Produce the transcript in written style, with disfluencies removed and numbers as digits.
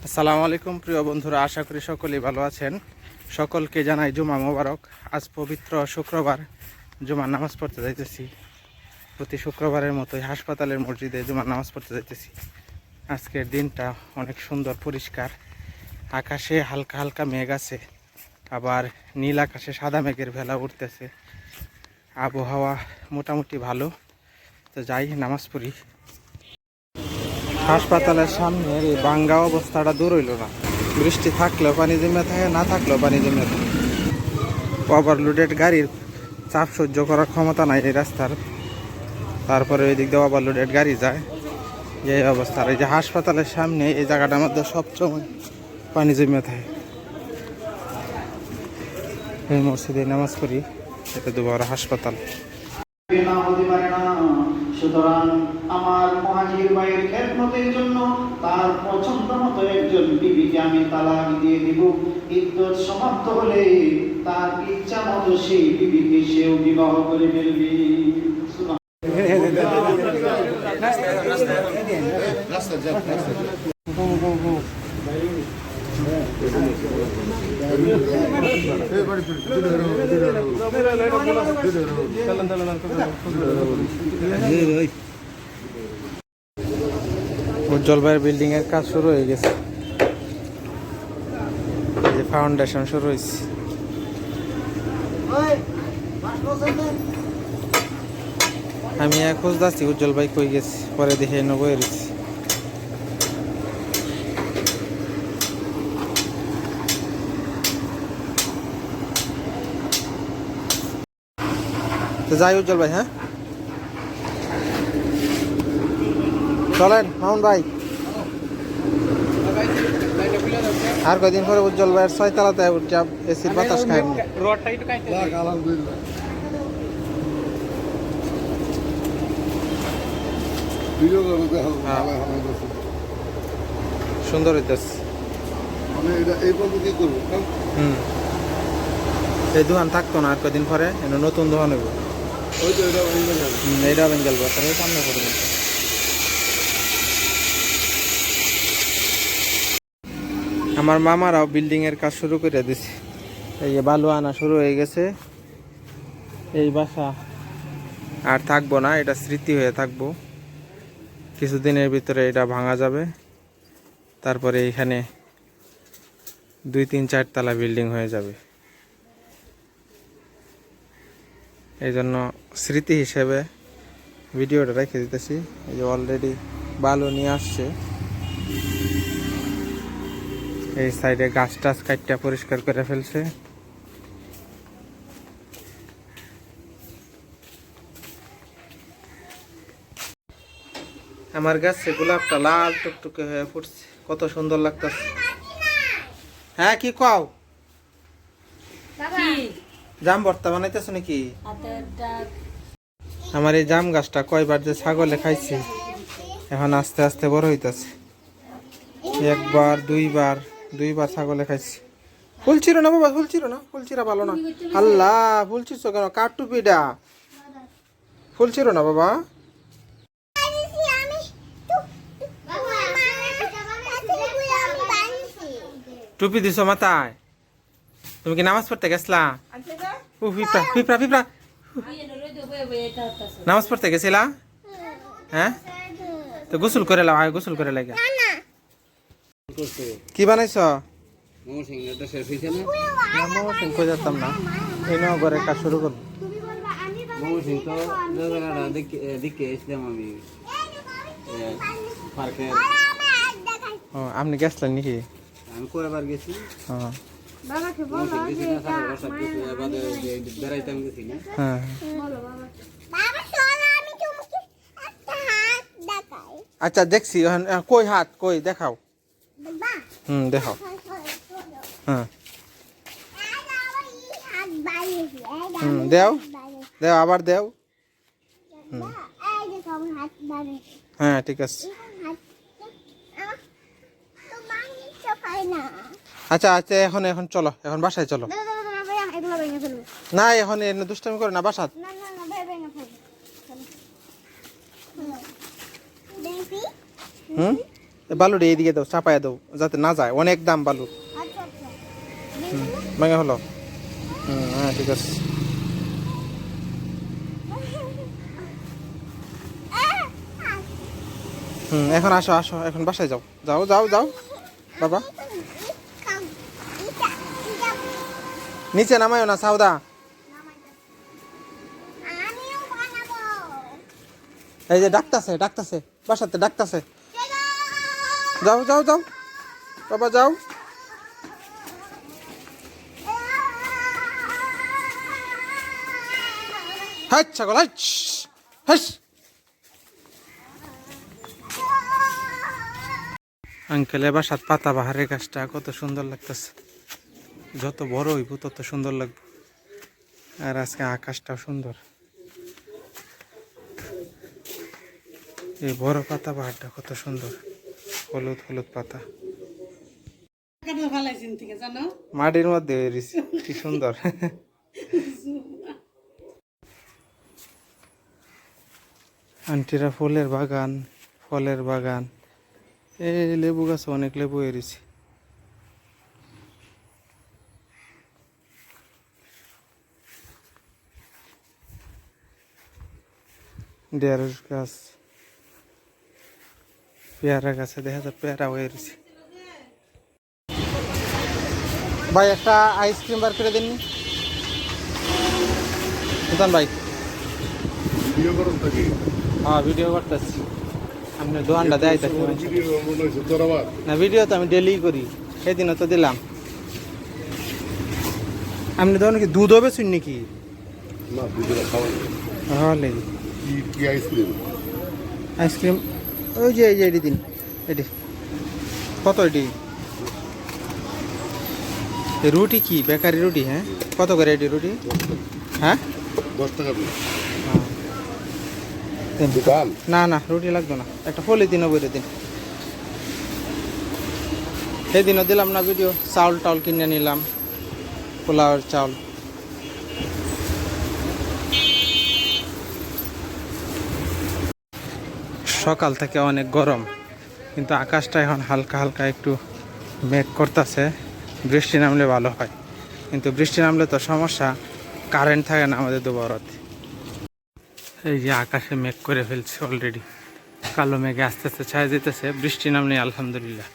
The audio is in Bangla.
আসসালামু আলাইকুম প্রিয় বন্ধুরা, আশা করি সকলেই ভালো আছেন। সকলকে জানাই জুমা মোবারক। আজ পবিত্র শুক্রবার, জুমার নামাজ পড়তে যাইতেছি। প্রতি শুক্রবারের মতোই হাসপাতালের মসজিদে জুমার নামাজ পড়তে যাইতেছি। আজকের দিনটা অনেক সুন্দর, পরিষ্কার। আকাশে হালকা হালকা মেঘ আছে, আবার নীল আকাশে সাদা মেঘের ভেলা উঠতেছে। আবহাওয়া মোটামুটি ভালো। তো যাই, নামাজ পড়ি। হাসপাতালের সামনে এই ভাঙ্গা অবস্থাটা দূর হইল না। বৃষ্টি থাকলেও পানি জমে থাকে, না থাকলেও পানি জমে থাকে। ওভারলোডেড গাড়ির চাপ সহ্য করার ক্ষমতা নাই এই রাস্তার। তারপরে ওই দিক দিয়ে ওভারলোডেড গাড়ি যায়, এই অবস্থা। এই যে হাসপাতালের সামনে এই জায়গাটার মধ্যে সবসময় পানি জমে থাকে। এই মসজিদে নামাজ পড়ি, এটা দুবার হাসপাতাল। সুতরাং আমার মুহাজির ভাইয়ের খেদমতের জন্য তার পছন্দ মতো একজন বিবিকে আমি তালাক দিয়ে দিব। ইদ্যত সমাপ্ত হলে তার ইচ্ছা মতো সেই বিবিকে সেও বিবাহ করে ফেলবে। উজ্জ্বল ভাইয়ের বিল্ডিং এর কাজ শুরু হয়ে গেছে, যে ফাউন্ডেশন শুরু হয়েছে। আমি খোঁজ যাচ্ছি উজ্জ্বল ভাই কই গেছি, পরে দেখে নেবো এসেছি। তো যাই উজ্জ্বল ভাই, হ্যাঁ চলেন মামুন ভাই। আর কদিন পরে উজ্জ্বল ভাইয়ের 6 তলাতে এসির বাতাস খায়। সুন্দর হইতেছে। এই দোকান থাকতো না, আর কদিন পরে নতুন দোকান হইব। এইটা বেঙ্গল বাজারের সামনে পড়বে। আমার মামারাও বিল্ডিং এর কাজ শুরু করে দিছে। এই যে বালু আনা শুরু হয়ে গেছে। এই বাসা আর থাকবো না, এটা স্মৃতি হয়ে থাকবো। কিছুদিনের ভিতরে এটা ভাঙা যাবে, তারপরে এখানে 2-3-4 তলা বিল্ডিং হয়ে যাবে। এই জন্য স্মৃতি হিসেবে ভিডিওটা রেখে দিতেছি। এই যে অলরেডি বালু নিয়ে আসছে। এই সাইডে গাছ টাছ কাটটা পরিষ্কার করে ফেলছে। আমার গাছে গোলাপটা লাল টুকটুকে হয়ে ফুটছে, কত সুন্দর লাগতেছে। হ্যাঁ কি কও? জাম ভর্তা বানাইতেছ নাকি? আমার এই জাম গাছটা কয়বার যে ছাগলে খাইছে, এখন আস্তে আস্তে বড় হইতেছে। একবার দুইবার ছাগলে খাইছে। ফুলছিল না বাবা, ফুলছিল না, ফুলছিরা ভালো না। আল্লাহ, ফুলছিস কেন? কার টুপিটা ফুলছিল না বাবা। টুপি দিছ মাথায়? তুমি কি নামাজ পড়তে গেছলা? পিঁপড়া পিঁপড়া পিঁপড়া নামাজ পড়তে গেছিলা? হ্যাঁ, তো গোসল করে লাও, গোসল করে লাগা। কি বানাইছ? যেতাম না, এই ঘরের কাজ শুরু করবো। আপনি গেছিলেন নাকি? আমি কয়বার গেছি। হ্যাঁ, আচ্ছা দেখছি। কই হাত কই দেখাও। দেখাও। হ্যাঁ, দেও দেও, আবার দেও। হ্যাঁ ঠিক আছে। আচ্ছা আচ্ছা, এখন চলো, এখন বাসায় চলো। না এখন দুষ্টামি করে না, বাসা। বালুটা এইদিকে দাও, চাপায় দাও যাতে না যায়, অনেক দাম বালু। আচ্ছা আচ্ছা ভেঙে হলো। হ্যাঁ ঠিক আছে। এখন আসো আসো, এখন বাসায় যাও, যাও যাও যাও বাবা। নিচে নামায়ও না সাউদা। আমিও বানাবো এই যে ডাকতাছে ডাকতাছে, বাসাতে ডাকতাছে। যাও যাও যাও বাবা যাও। হাই ছাগল হাই, হাস। আঙ্কেল বাসাত পাতা বাহারের গাছটা কত সুন্দর লাগতেছে, যত বড় হইব তত সুন্দর লাগবে। আর আজকে আকাশটাও সুন্দর, এই বড় পাতা বাহারটা কত সুন্দর, হলুদ হলুদ পাতা মাটির মধ্যে হয়েছে, কি সুন্দর। আন্টিরা ফুলের বাগান, ফলের বাগান, এই লেবু গাছ অনেক লেবু এরিছে। ঢেঁড়স গাছ, পেয়ারা গাছে দেখা যায় পেয়ারা হয়ে রয়েছে। ভাই একটা আইসক্রিম বার করে দিন সুলতান ভাই। ভিডিও করুন থাকি হ্যাঁ ভিডিও করতেছি, আপনি দোকানটা দেয় থাকি ভিডিও মনে হয়েছে তোর আবার না, ভিডিও তো আমি ডেলি করি, সেদিনও তো দিলাম। আপনি ধরুন কি দুধ হবে শুন নাকি? না ভিডিও খাওয়া হ্যাঁ লেগে কি কি আইসক্রিম আইসক্রিম ওই যে এই যে এটি দিন, এটি কত, এটি এই রুটি কি বেকারি রুটি? হ্যাঁ কত করে এটি রুটি? হ্যাঁ 10 টাকা দিন দিন। দোকান না না রুটি লাগবে না, একটা ফলি দিনও বলে দিন। সেদিনও দিলাম না ভিডিও, চাউল টাউল কিনে নিলাম, পোলাওয়ের চাউল। সকাল থেকে অনেক গরম, কিন্তু আকাশটা এখন হালকা হালকা একটু মেঘ করতেছে, বৃষ্টি নামলে ভালো হয়, কিন্তু বৃষ্টি নামলে তো সমস্যা, কারেন্ট থাকে না আমাদের দুবারতে। এই যে আকাশে মেঘ করে ফেলছে অলরেডি, কালো মেঘে আস্তে আস্তে ছায়া যেতেছে, বৃষ্টি নামলে আলহামদুলিল্লাহ।